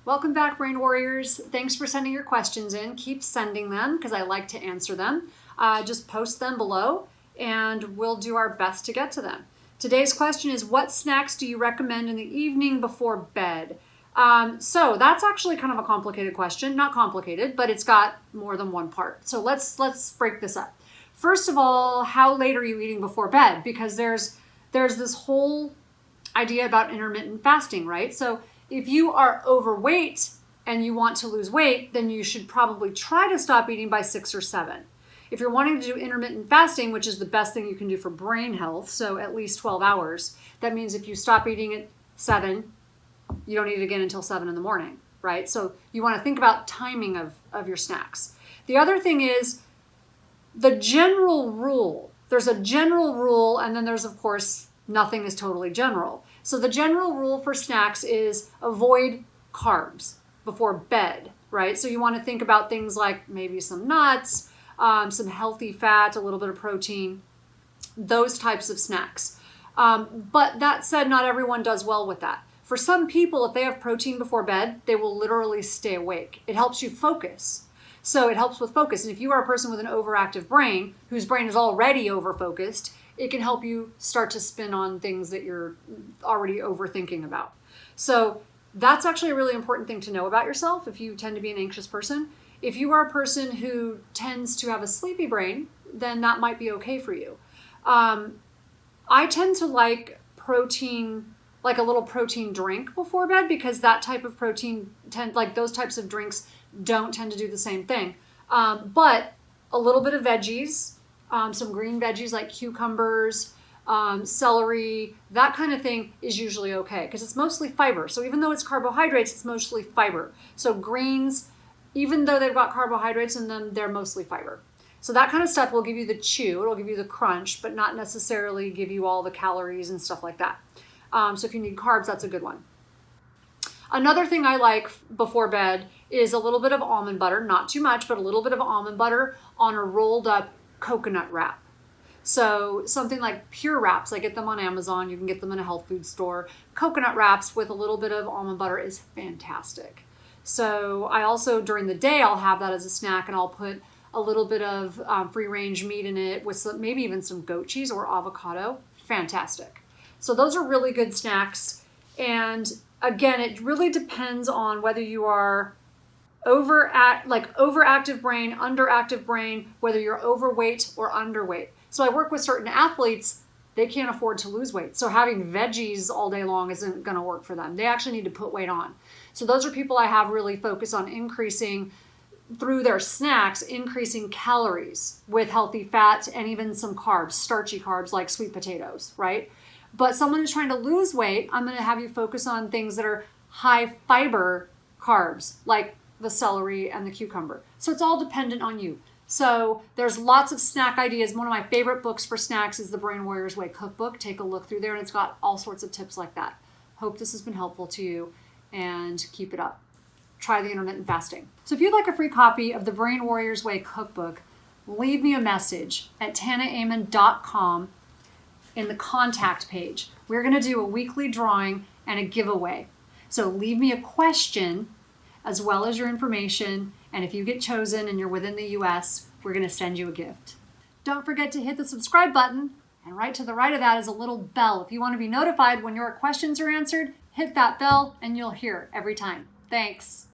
Welcome back, Brain Warriors. Thanks for sending your questions in. Keep sending them because I like to answer them. Just post them below and we'll do our best to get to them. Today's question is, what snacks do you recommend in the evening before bed? So that's actually kind of a complicated question. Not complicated, but it's got more than one part. So let's break this up. First of all, how late are you eating before bed? Because there's this whole idea about intermittent fasting, right? So if you are overweight and you want to lose weight, then you should probably try to stop eating by 6 or 7. If you're wanting to do intermittent fasting, which is the best thing you can do for brain health, so at least 12 hours, that means if you stop eating at 7, you don't eat it again until 7 in the morning, right? So you want to think about timing of your snacks. The other thing is the general rule. There's a general rule, and then there's, of course, nothing is totally general. So the general rule for snacks is avoid carbs before bed, right? So you want to think about things like maybe some nuts, some healthy fat, a little bit of protein, those types of snacks. But that said, not everyone does well with that. For some people, if they have protein before bed, they will literally stay awake. It helps you focus. So it helps with focus. And if you are a person with an overactive brain, whose brain is already overfocused, it can help you start to spin on things that you're already overthinking about. So that's actually a really important thing to know about yourself if you tend to be an anxious person. If you are a person who tends to have a sleepy brain, then that might be okay for you. I tend to like protein, like a little protein drink before bed, because that type of protein, like those types of drinks don't tend to do the same thing. But a little bit of veggies, some green veggies like cucumbers, celery, that kind of thing is usually okay because it's mostly fiber. So even though it's carbohydrates, it's mostly fiber. So greens, even though they've got carbohydrates in them, they're mostly fiber. So that kind of stuff will give you the chew, it'll give you the crunch, but not necessarily give you all the calories and stuff like that. So if you need carbs, that's a good one. Another thing I like before bed is a little bit of almond butter, not too much, but a little bit of almond butter on a rolled up coconut wrap. So something like pure wraps, I get them on Amazon. You can get them in a health food store. Coconut wraps with a little bit of almond butter is fantastic. So I also, during the day, I'll have that as a snack, and I'll put a little bit of free range meat in it with maybe even some goat cheese or avocado. Fantastic. So those are really good snacks. And again, it really depends on whether you are overactive brain, underactive brain, whether you're overweight or underweight. So I work with certain athletes, they can't afford to lose weight. So having veggies all day long isn't going to work for them. They actually need to put weight on. So those are people I have really focus on increasing through their snacks, increasing calories with healthy fat and even some carbs, starchy carbs like sweet potatoes, right? But someone who's trying to lose weight, I'm going to have you focus on things that are high fiber carbs, like the celery and the cucumber. So it's all dependent on you. So there's lots of snack ideas. One of my favorite books for snacks is the Brain Warriors Way Cookbook. Take a look through there, and it's got all sorts of tips like that. Hope this has been helpful to you, and keep it up. Try the intermittent fasting. So if you'd like a free copy of the Brain Warriors Way Cookbook, leave me a message at tanaamen.com in the contact page. We're going to do a weekly drawing and a giveaway. So leave me a question as well as your information, and if you get chosen and you're within the US, we're going to send you a gift. Don't forget to hit the subscribe button, and right to the right of that is a little bell. If you want to be notified when your questions are answered, hit that bell and you'll hear it every time. Thanks.